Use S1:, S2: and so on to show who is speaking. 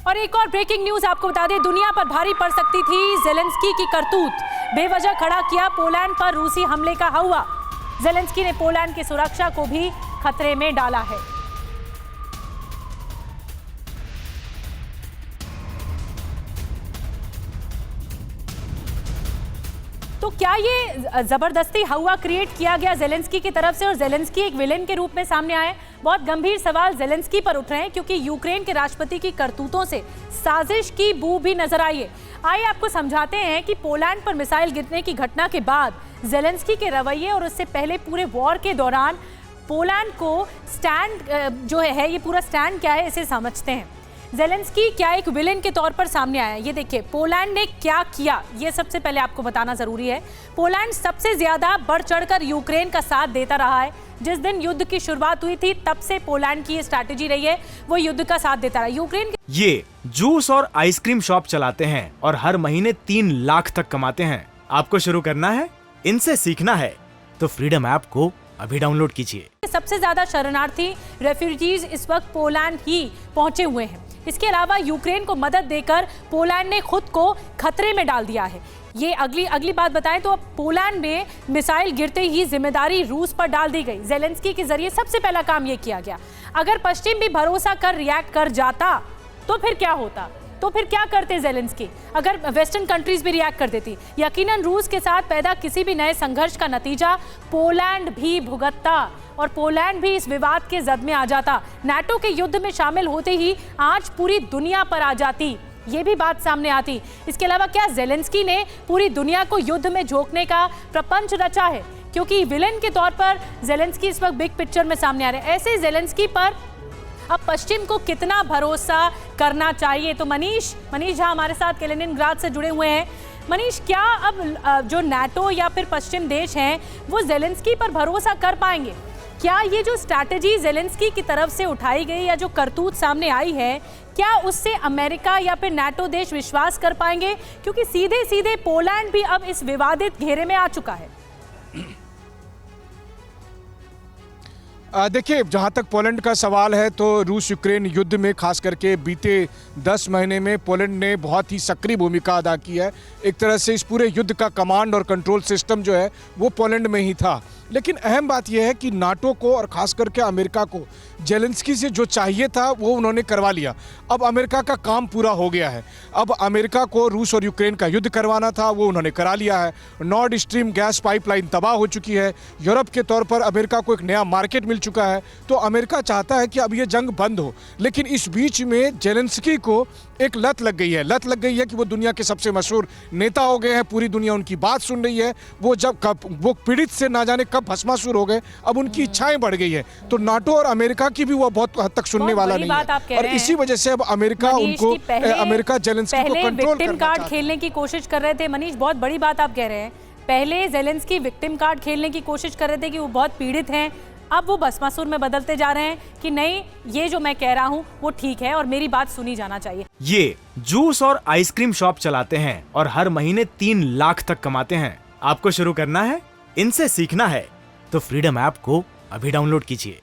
S1: और एक और ब्रेकिंग न्यूज आपको बता दें, दुनिया पर भारी पड़ सकती थी ज़ेलेंस्की की करतूत। बेवजह खड़ा किया पोलैंड पर रूसी हमले का हवा। ज़ेलेंस्की ने पोलैंड की सुरक्षा को भी खतरे में डाला है। तो क्या ये जबरदस्ती हवा क्रिएट किया गया ज़ेलेंस्की की तरफ से और ज़ेलेंस्की एक विलेन के रूप में सामने आए? बहुत गंभीर सवाल ज़ेलेंस्की पर उठ रहे हैं क्योंकि यूक्रेन के राष्ट्रपति की करतूतों से साजिश की बू भी नजर आई है। आइए आपको समझाते हैं कि पोलैंड पर मिसाइल गिरने की घटना के बाद ज़ेलेंस्की के रवैये और उससे पहले पूरे वॉर के दौरान पोलैंड को स्टैंड जो है ये पूरा स्टैंड क्या है इसे समझते हैं। ज़ेलेंस्की क्या एक विलेन के तौर पर सामने आया? ये देखिए पोलैंड ने क्या किया, ये सबसे पहले आपको बताना जरूरी है। पोलैंड सबसे ज्यादा बढ़ चढ़कर यूक्रेन का साथ देता रहा है। जिस दिन युद्ध की शुरुआत हुई थी तब से पोलैंड की ये स्ट्रैटेजी रही है, वो युद्ध का साथ देता रहा। यूक्रेन
S2: ये जूस और आइसक्रीम शॉप चलाते हैं और हर महीने 3 लाख तक कमाते हैं। आपको शुरू करना है, इनसे सीखना है तो फ्रीडम ऐप को अभी डाउनलोड कीजिए।
S1: सबसे ज्यादा शरणार्थी रेफ्यूजीज इस वक्त पोलैंड ही पहुंचे हुए हैं। इसके अलावा यूक्रेन को मदद देकर पोलैंड ने खुद को खतरे में डाल दिया है। ये अगली बात बताएं तो अब पोलैंड में मिसाइल गिरते ही जिम्मेदारी रूस पर डाल दी गई। ज़ेलेंस्की के जरिए सबसे पहला काम ये किया गया। अगर पश्चिम भी भरोसा कर रिएक्ट कर जाता तो फिर क्या होता? तो फिर क्या करते ज़ेलेंस्की? अगर वेस्टर्न कंट्रीज भी रिएक्ट कर देती, यकीनन रूस के साथ पैदा किसी भी नए संघर्ष का नतीजा पोलैंड भी भुगतता और पोलैंड भी इस विवाद के जद में आ जाता। नाटो के युद्ध में शामिल होते ही आज पूरी दुनिया पर आ जाती, ये भी बात सामने आती। इसके अलावा क्या ज़ेलेंस्की ने पूरी दुनिया को युद्ध में झोंकने का प्रपंच रचा है? क्योंकि विलेन के तौर पर ज़ेलेंस्की इस वक्त बिग पिक्चर में सामने आ रहे हैं। ऐसे ज़ेलेंस्की पर अब पश्चिम को कितना भरोसा करना चाहिए? तो मनीष झा हमारे साथ कैलिनिनग्राड से जुड़े हुए हैं। मनीष, क्या अब जो नाटो या फिर पश्चिम देश हैं वो ज़ेलेंस्की पर भरोसा कर पाएंगे? क्या ये जो स्ट्रैटेजी ज़ेलेंस्की की तरफ से उठाई गई या जो करतूत सामने आई है, क्या उससे अमेरिका या फिर नाटो देश विश्वास कर पाएंगे? क्योंकि सीधे सीधे पोलैंड भी अब इस विवादित घेरे में आ चुका है।
S3: देखिए, जहाँ तक पोलैंड का सवाल है तो रूस यूक्रेन युद्ध में खास करके बीते 10 महीने में पोलैंड ने बहुत ही सक्रिय भूमिका अदा की है। एक तरह से इस पूरे युद्ध का कमांड और कंट्रोल सिस्टम जो है वो पोलैंड में ही था। लेकिन अहम बात यह है कि नाटो को और खास करके अमेरिका को ज़ेलेंस्की से जो चाहिए था वो उन्होंने करवा लिया। अब अमेरिका का काम पूरा हो गया है। अब अमेरिका को रूस और यूक्रेन का युद्ध करवाना था, वो उन्होंने करा लिया है। नॉर्ड स्ट्रीम गैस पाइपलाइन तबाह हो चुकी है। यूरोप के तौर पर अमेरिका को एक नया मार्केट मिल चुका है। तो अमेरिका चाहता है कि अब ये जंग बंद हो। लेकिन इस बीच में ज़ेलेंस्की को एक लत लग गई है कि वो दुनिया के सबसे मशहूर नेता हो गए हैं। पूरी दुनिया उनकी बात सुन रही है। वो पीड़ित से ना जाने कब भस्मासुर हो गए, अब उनकी इच्छाएं बढ़ गई है। तो नाटो और अमेरिका की भी वो बहुत हद तक सुनने वाला नहीं है और इसी वजह से अब अमेरिका ज़ेलेंस्की को कंट्रोल
S1: विक्टिम कार्ड खेलने की कोशिश कर रहे थे। मनीष, बहुत बड़ी बात आप कह रहे हैं। पहले ज़ेलेंस्की विक्टिम कार्ड खेलने की कोशिश कर रहे थे कि वो बहुत पीड़ित हैं, अब वो भस्मासुर में बदलते जा रहे हैं कि नहीं, ये जो मैं कह रहा हूँ वो ठीक है और मेरी बात सुनी जाना चाहिए।
S2: ये जूस और आइसक्रीम शॉप चलाते हैं और हर महीने 3 लाख तक कमाते हैं। आपको शुरू करना है, इनसे सीखना है तो फ्रीडम ऐप को अभी डाउनलोड कीजिए।